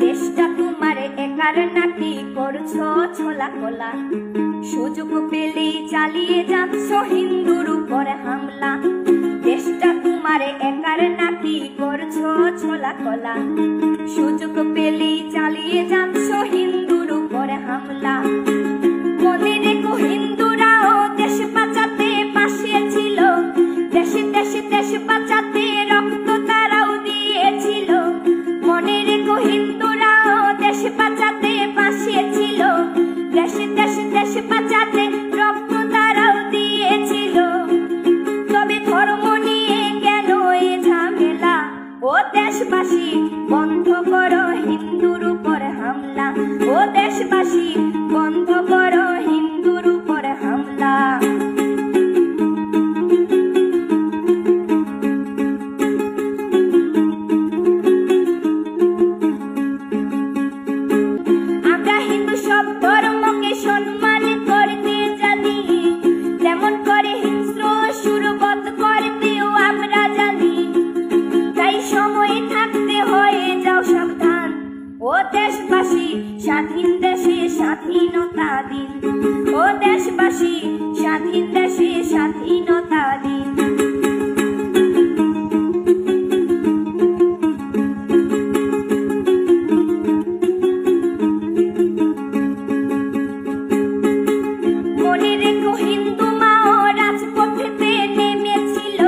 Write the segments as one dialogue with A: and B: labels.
A: দেশটা তোমার একার নাকি করছো ছোলা কোলা, সুযোগ পেলেই চালিয়ে যাচ্ছ হিন্দুর উপর হামলা। দেশটা তোমার একার নাকি করছো ছোলা কোলা, সুযোগ পেলেই চালিয়ে যাচ্ছ হিন্দুর উপর হামলা। মনে রেখো হিন্দুরাও দেশ বাঁচাতে পাশে ছিল, দেশে দেশে দেশ বাঁচাতে রক্ত তারাও দিয়েছিল। মনে রেখো হিন্দুরাও দেশ বাঁচাতে পাশে ছিল, দেশে দেশে দেশ বাঁচাতে রক্ত তারাও দিয়েছিল। তবে ধর্ম নিয়ে কেন এ ঝামেলা? ও দেশবাসী বন্ধ করো হিন্দুর উপর হামলা, ও দেশবাসী বন্ধ করো হিন্দুর উপর হামলা। আমরা হিন্দু সব ধর্মকে সম্মান করতে জানি, যেমন করে হিংস্র সুরবধ করতেও আমরা জানি। তাই সময় থাকতে হয়ে যাও সাবধান, ও দেশবাসী স্বাধীন দেশে স্বাধীনতা দিন, ও দেশবাসী স্বাধীন দেশে স্বাধীনতা দিন। মনে রেখো হিন্দু মাও রাজপথেতে নেমেছিল,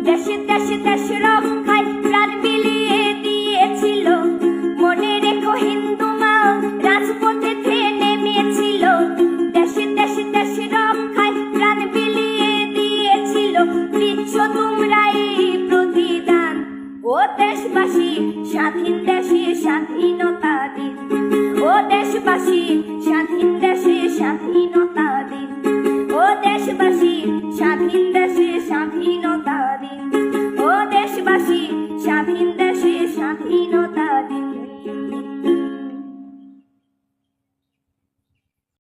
A: দেশে দেশে দেশ রক্ষায় প্রাণ বিলিয়ে দিয়েছিল। মনে রেখো হিন্দু মাও রাজপথেতে নেমেছিল, দেশে দেশে দেশ রক্ষায় প্রাণ বিলিয়ে দিয়েছিল। দিচ্ছ তোমরা এই প্রতিদান, ও দেশবাসী স্বাধীন দেশে স্বাধীনতা দিন, ও দেশবাসী স্বাধীন দেশে স্বাধীনতা